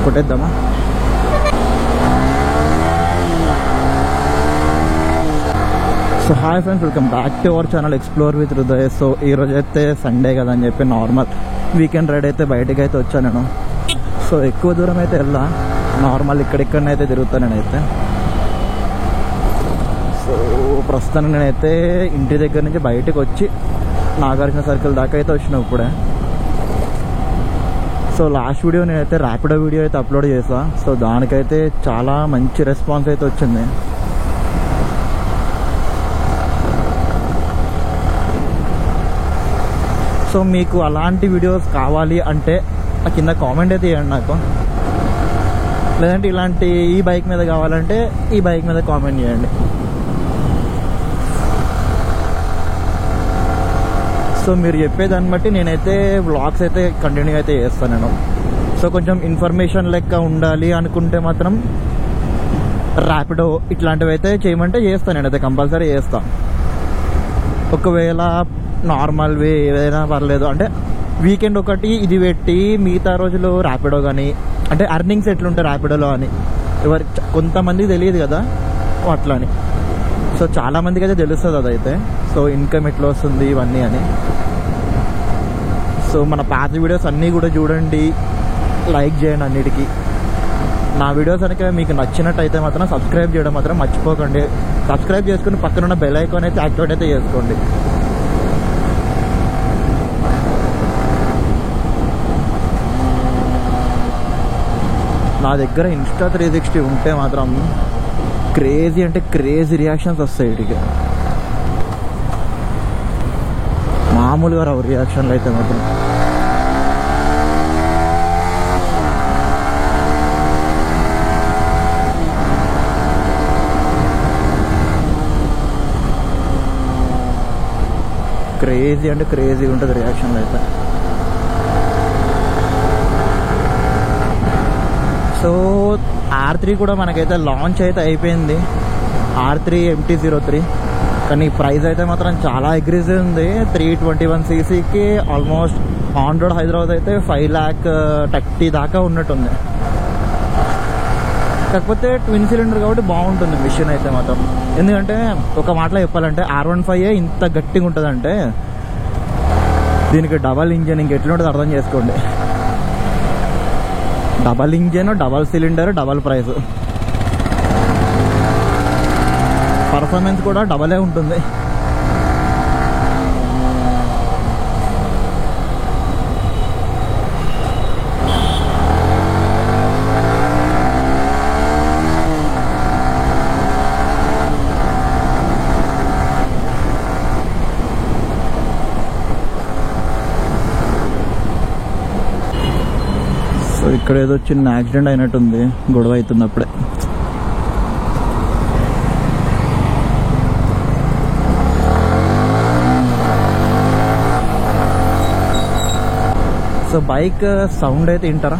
కొట్టేద్దామా? So hi friends, welcome back to our channel explore with Hriday. So ఈరోజు అయితే Sunday కదా అని చెప్పి నార్మల్ వీకెండ్ రైడ్ అయితే బయటకు అయితే వచ్చాను నేను. సో ఎక్కువ దూరం అయితే వెళ్ళా, నార్మల్ ఇక్కడిక్కడనైతే తిరుగుతాను నేనైతే. సో ప్రస్తుతానికి నేనైతే ఇంటి దగ్గర నుంచి బయటకు వచ్చి నాగార్జున సర్కిల్ దాకా అయితే వచ్చిన ఇప్పుడే. సో లాస్ట్ వీడియో నేనైతే ర్యాపిడో వీడియో అయితే అప్లోడ్ చేసా. సో దానికైతే చాలా మంచి రెస్పాన్స్ అయితే వచ్చింది. సో మీకు అలాంటి వీడియోస్ కావాలి అంటే కింద కామెంట్ అయితే చేయండి నాకు, లేదంటే ఇలాంటి ఈ బైక్ మీద కావాలంటే ఈ బైక్ మీద కామెంట్ చేయండి. సో మీరు చెప్పేదాన్ని బట్టి నేనైతే వ్లాగ్స్ అయితే కంటిన్యూ అయితే చేస్తాను నేను. సో కొంచెం ఇన్ఫర్మేషన్ లెక్క ఉండాలి అనుకుంటే మాత్రం ర్యాపిడో ఇట్లాంటివి అయితే చేయమంటే చేస్తాను, నేనైతే కంపల్సరీ చేస్తాను. ఒకవేళ నార్మల్వి ఏదైనా పర్లేదు అంటే వీకెండ్ ఒకటి ఇది పెట్టి మిగతా రోజులు ర్యాపిడో కానీ, అంటే అర్నింగ్స్ ఎట్లుంటాయి ర్యాపిడోలో అని కొంతమందికి తెలియదు కదా అట్లా అని. సో చాలామందికి అయితే తెలుస్తుంది అదైతే. సో ఇన్కమ్ ఎట్లా వస్తుంది ఇవన్నీ అని. సో మన పాత వీడియోస్ అన్నీ కూడా చూడండి, లైక్ చేయండి అన్నిటికీ. నా వీడియోస్ కనుక మీకు నచ్చినట్టయితే మాత్రం సబ్స్క్రైబ్ చేయడం మాత్రం మర్చిపోకండి. సబ్స్క్రైబ్ చేసుకుని పక్కనున్న బెల్ ఐకాన్ అయితే యాక్టివేట్ అయితే చేసుకోండి. నా దగ్గర ఇన్స్టా 360 ఉంటే మాత్రం క్రేజీ అంటే క్రేజీ రియాక్షన్స్ వస్తాయి. వీటికి మామూలుగా రావు రియాక్షన్లు అయితే మాత్రం. క్రేజీ అంటే క్రేజీ ఉంటుంది రియాక్షన్లు అయితే. సో R3 కూడా మనకైతే లాంచ్ అయితే అయిపోయింది, R3 MT-03. కానీ ప్రైస్ అయితే మాత్రం చాలా అగ్రెసివ్ ఉంది. 321cc almost on road Hyderabad అయితే 5,30,000 దాకా ఉన్నట్టుంది. కాకపోతే ట్విన్ సిలిండర్ కాబట్టి బాగుంటుంది మిషన్ అయితే మాత్రం. ఎందుకంటే ఒక మాటలో చెప్పాలంటే R15 ఇంత గట్టిగా ఉంటుందంటే దీనికి డబల్ ఇంజన్ ఇంకెట్లుంటుంది అర్థం చేసుకోండి. Double engine, double cylinder, double price, performance కూడా డబలే ఉంటుంది. సో ఇక్కడ ఏదో చిన్న యాక్సిడెంట్ అయినట్టుంది, గొడవ అవుతుంది అప్పుడే. సో బైక్ సౌండ్ అయితే వింటారా?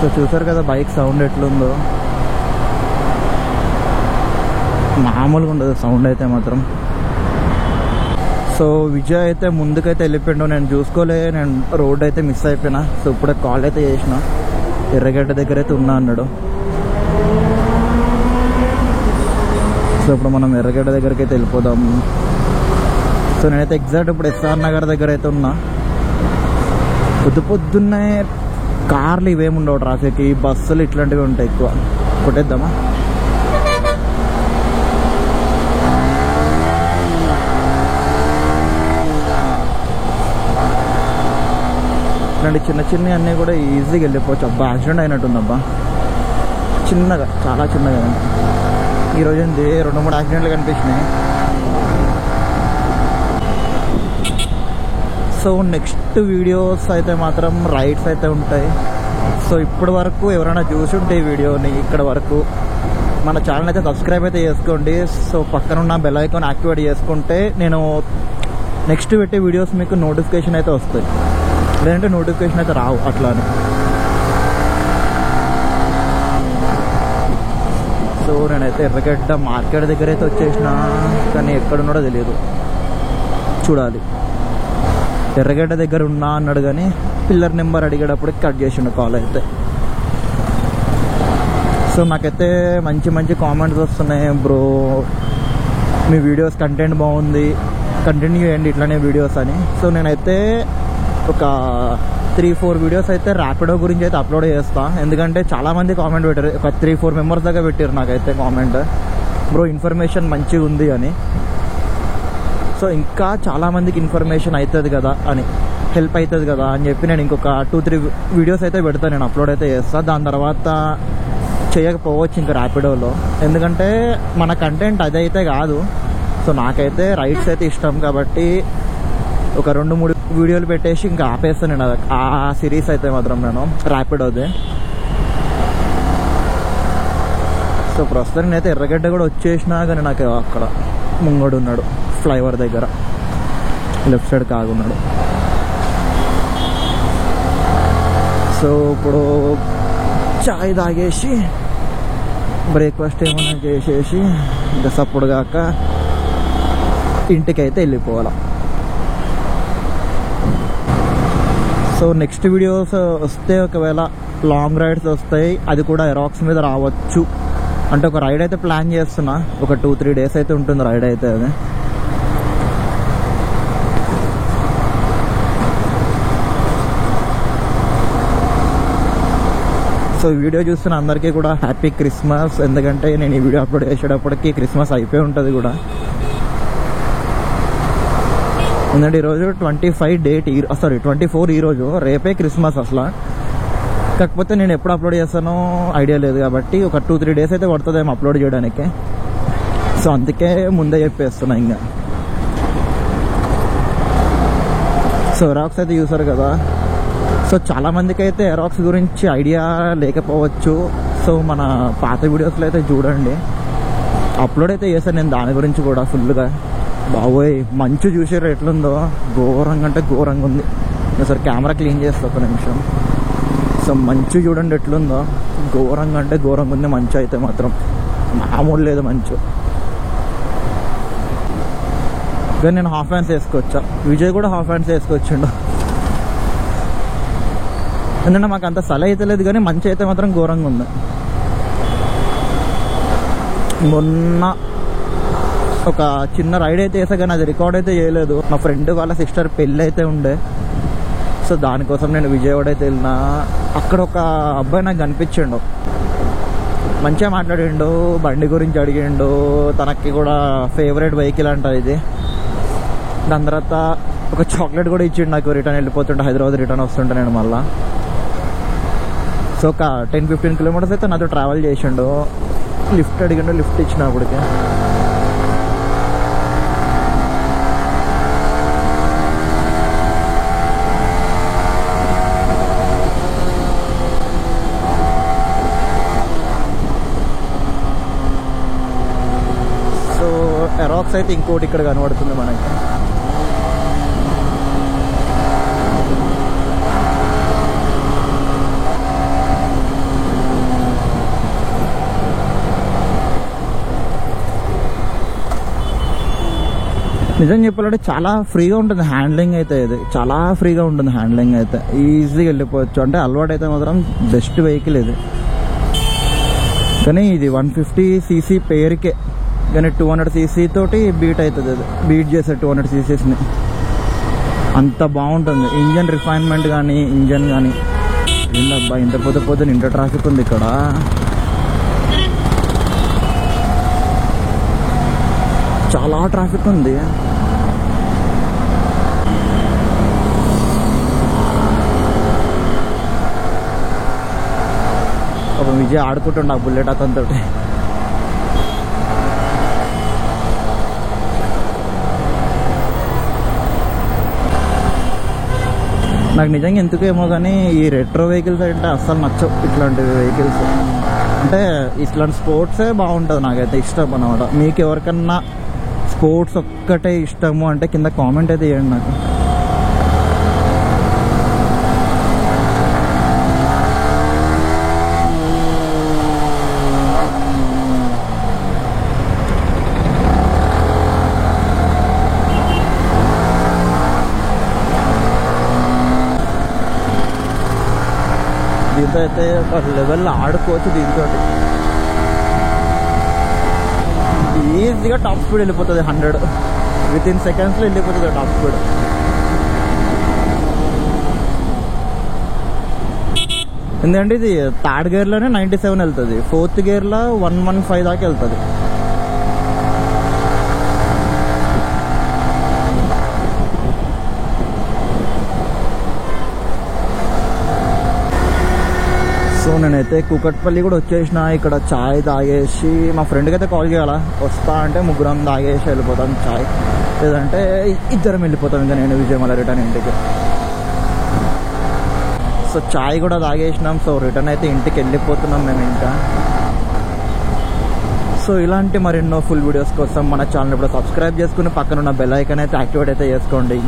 సో చూసారు కదా బైక్ సౌండ్ ఎట్లుందో, మామూలుగా ఉండదు సౌండ్ అయితే మాత్రం. సో విజయ్ అయితే ముందుకైతే వెళ్ళిపోయాడు, నేను చూసుకోలే, నేను రోడ్ అయితే మిస్ అయిపోయినా. సో ఇప్పుడే కాల్ అయితే చేసిన, ఎర్రగడ్డ దగ్గర అయితే ఉన్నా అన్నాడు. సో ఇప్పుడు మనం ఎర్రగడ్డ దగ్గరికి అయితే వెళ్ళిపోదాం. సో నేనైతే ఎగ్జాక్ట్ ఇప్పుడు SR నగర్ దగ్గర అయితే ఉన్నా. పొద్దున్నే కార్లు ఇవేమి ఉండవు, ట్రాఫిక్, ఈ బస్సులు ఇట్లాంటివి ఉంటాయి ఎక్కువ. కొట్టేద్దామా? ఇట్లాంటి చిన్న చిన్న అన్నీ కూడా ఈజీగా వెళ్ళిపోవచ్చు. అబ్బా యాక్సిడెంట్ అయినట్టుందబ్బా, చిన్నగా, చాలా చిన్నగా. ఈరోజు ఏంది 2-3 యాక్సిడెంట్లు కనిపించినాయి. సో నెక్స్ట్ వీడియోస్ అయితే మాత్రం రైడ్స్ అయితే ఉంటాయి. సో ఇప్పటి వరకు ఎవరైనా చూసుంటే ఈ వీడియోని ఇక్కడ వరకు మన ఛానల్ అయితే సబ్స్క్రైబ్ అయితే చేసుకోండి. సో పక్కన ఉన్న బెల్ ఐకాన్ యాక్టివేట్ చేసుకుంటే నేను నెక్స్ట్ పెట్టే వీడియోస్ మీకు నోటిఫికేషన్ అయితే వస్తాయి. లేదంటే నోటిఫికేషన్ అయితే రావు అట్లా అని. సో నేనైతే ఎర్రగడ్డ మార్కెట్ దగ్గర అయితే వచ్చేసిన, కానీ ఎక్కడున్నాడో తెలియదు, చూడాలి. ఎర్రగడ్డ దగ్గర ఉన్నా అన్నాడు, కానీ పిల్లర్ నెంబర్ అడిగేటప్పుడు కట్ చేసిండు కాల్ అయితే. సో నాకైతే మంచి మంచి కామెంట్స్ వస్తున్నాయి, బ్రో మీ వీడియోస్ కంటెంట్ బాగుంది, కంటిన్యూ చేయండి ఇట్లానే వీడియోస్ అని. సో నేనైతే ఒక 3-4 వీడియోస్ అయితే ర్యాపిడో గురించి అయితే అప్లోడ్ చేస్తాను. ఎందుకంటే చాలామంది కామెంట్ పెట్టారు, ఒక 3-4 మెంబర్స్ దాకా పెట్టారు నాకైతే కామెంట్, బ్రో ఇన్ఫర్మేషన్ మంచిగా ఉంది అని. సో ఇంకా చాలామందికి ఇన్ఫర్మేషన్ అవుతుంది కదా అని, హెల్ప్ అవుతుంది కదా అని చెప్పి నేను ఇంకొక 2-3 వీడియోస్ అయితే పెడతాను, నేను అప్లోడ్ అయితే చేస్తాను. దాని తర్వాత చేయకపోవచ్చు ఇంకా ర్యాపిడోలో, ఎందుకంటే మన కంటెంట్ అదైతే కాదు. సో నాకైతే రైడ్స్ అయితే ఇష్టం కాబట్టి ఒక 2-3 వీడియోలు పెట్టేసి ఇంకా ఆపేస్తాను నేను ఆ సిరీస్ అయితే మాత్రం నేను ర్యాపిడోదే. సో ప్రస్తుతం నేనైతే ఎర్రగడ్డ కూడా వచ్చేసినా, కానీ నాకు అక్కడ ముంగడు ఉన్నాడు ఫ్లైఓవర్ దగ్గర, లెఫ్ట్ సైడ్ కాగున్నాడు. సో ఇప్పుడు చాయ్ తాగేసి బ్రేక్ఫాస్ట్ ఏమైనా చేసేసి ఇంకా సప్పుడు కాక ఇంటికైతే వెళ్ళిపోవాలి. సో నెక్స్ట్ వీడియోస్ వస్తే ఒకవేళ లాంగ్ రైడ్స్ వస్తాయి, అది కూడా ఎరాక్స్ మీద రావచ్చు. అంటే ఒక రైడ్ అయితే ప్లాన్ చేస్తున్నా, ఒక 2-3 డేస్ అయితే ఉంటుంది రైడ్ అయితే. అది సో వీడియో చూస్తున్న అందరికీ కూడా హ్యాపీ క్రిస్మస్. ఎందుకంటే నేను ఈ వీడియో అప్లోడ్ చేసేటప్పటికి క్రిస్మస్ అయిపోయి ఉంటుంది కూడా. ఎందుకంటే ఈరోజు 25 డేట్, 24 ఈరోజు, రేపే క్రిస్మస్ అసలు. కాకపోతే నేను ఎప్పుడు అప్లోడ్ చేస్తానో ఐడియా లేదు కాబట్టి ఒక 2-3 డేస్ అయితే పడుతుందేమో అప్లోడ్ చేయడానికి. సో అందుకే ముందే చెప్పేస్తున్నా ఇంకా. సో ఎరాక్స్ అయితే చూసారు కదా. సో చాలామందికి అయితే ఎరాక్స్ గురించి ఐడియా లేకపోవచ్చు. సో మన పాత వీడియోస్లో అయితే చూడండి, అప్లోడ్ అయితే చేశాను నేను దాని గురించి కూడా ఫుల్గా. బాబోయ్ మంచు చూసారు ఎట్లుందో, ఘోరంగా అంటే ఘోరంగా ఉంది. సరే కెమెరా క్లీన్ చేస్తా ఒక నిమిషం. సో మంచు చూడండి ఎట్లుందో, ఘోరంగా అంటే ఘోరంగా ఉంది మంచు అయితే మాత్రం, మామూలు లేదు మంచు. కానీ నేను హాఫ్ హ్యాండ్స్ వేసుకోవచ్చా, విజయ్ కూడా హాఫ్ హ్యాండ్స్ వేసుకొచ్చిండు. ఎందుకంటే మాకు అంత సల అయితే లేదు, కానీ మంచి అయితే మాత్రం ఘోరంగా ఉంది. మొన్న ఒక చిన్న రైడ్ అయితే వేసా, కానీ అది రికార్డ్ అయితే చేయలేదు. మా ఫ్రెండ్ వాళ్ళ సిస్టర్ పెళ్ళి అయితే ఉండే, సో దానికోసం నేను విజయవాడ అయితే వెళ్ళినా. అక్కడ ఒక అబ్బాయి నాకు కనిపించిండు, మంచిగా మాట్లాడిండు, బండి గురించి అడిగిండు, తనకి కూడా ఫేవరెట్ వెహికల్ అంట ఇది. దాని తర్వాత ఒక చాక్లెట్ కూడా ఇచ్చిండు నాకు, రిటర్న్ వెళ్ళిపోతుంటే హైదరాబాద్ రిటర్న్ వస్తుంటే నేను మళ్ళీ. సో ఒక 10-15 కిలోమీటర్స్ అయితే నాతో ట్రావెల్ చేసిండు. లిఫ్ట్ అడిగిండు, లిఫ్ట్ ఇచ్చిన అప్పటికి. సో ఎరాక్స్ అయితే ఇంకోటి ఇక్కడ కనబడుతుంది మనకి. నిజం చెప్పాలంటే చాలా ఫ్రీగా ఉంటుంది హ్యాండ్లింగ్ అయితే, ఇది చాలా ఫ్రీగా ఉంటుంది హ్యాండ్లింగ్ అయితే, ఈజీగా వెళ్ళిపోవచ్చు. అంటే అలవాటు అయితే మాత్రం బెస్ట్ వెహికల్ ఇది. కానీ ఇది 150cc పేరుకే, కానీ 200cc తోటి బీట్ అవుతుంది, అది బీట్ చేసే 200ccని. అంత బాగుంటుంది ఇంజన్ రిఫైన్మెంట్ కానీ, ఇంజన్ కానీ. ఏంటబ్బా ఇంత పోతే ఇంత ట్రాఫిక్ ఉంది ఇక్కడ. చాలా ట్రాఫిక్ ఉంది. ఒక విజయ్ ఆడుకుంటుండ బుల్లెట్ అతనితో. నాకు నిజంగా ఎందుకేమో కానీ ఈ రెట్రో వెహికల్స్ అంటే అస్సలు నచ్చవు. ఇట్లాంటి వెహికల్స్ అంటే ఇట్లాంటి స్పోర్ట్సే బాగుంటుంది, నాకైతే ఇష్టం అన్నమాట. మీకు ఎవరికన్నా స్పోర్ట్స్ ఒక్కటే ఇష్టము అంటే కింద కామెంట్ అయితే చేయండి నాకు. దీంతో అయితే ఒక లెవెల్లో ఆడుకోవచ్చు. దీంతో ఈజీగా టాప్ స్పీడ్ వెళ్ళిపోతుంది. 100 విత్ ఇన్ సెకండ్స్లో వెళ్ళిపోతుంది టాప్ స్పీడ్. ఎందుకంటే ఇది థర్డ్ గేర్లోనే 97 వెళ్తుంది, ఫోర్త్ గేర్లో 115 దాకా వెళ్తుంది. సో నేనైతే కూకట్పల్లి కూడా వచ్చేసిన. ఇక్కడ చాయ్ తాగేసి మా ఫ్రెండ్కి అయితే కాల్ చేయాలా, వస్తా అంటే ముగ్గురం తాగేసి వెళ్ళిపోతాం చాయ్, లేదంటే ఇద్దరం వెళ్ళిపోతాం ఇంకా నేను విజయ్ మళ్ళీ రిటర్న్ ఇంటికి. సో చాయ్ కూడా తాగేసినాం. సో రిటర్న్ అయితే ఇంటికి వెళ్ళిపోతున్నాం మేము ఇంకా. సో ఇలాంటి మరెన్నో ఫుల్ వీడియోస్ కోసం మన ఛానల్ ఇప్పుడు సబ్స్క్రైబ్ చేసుకుని పక్కన ఉన్న బెల్ ఐకాన్ అయితే యాక్టివేట్ అయితే చేసుకోండి.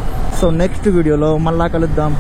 సో నెక్స్ట్ వీడియోలో మళ్ళా కలుద్దాం.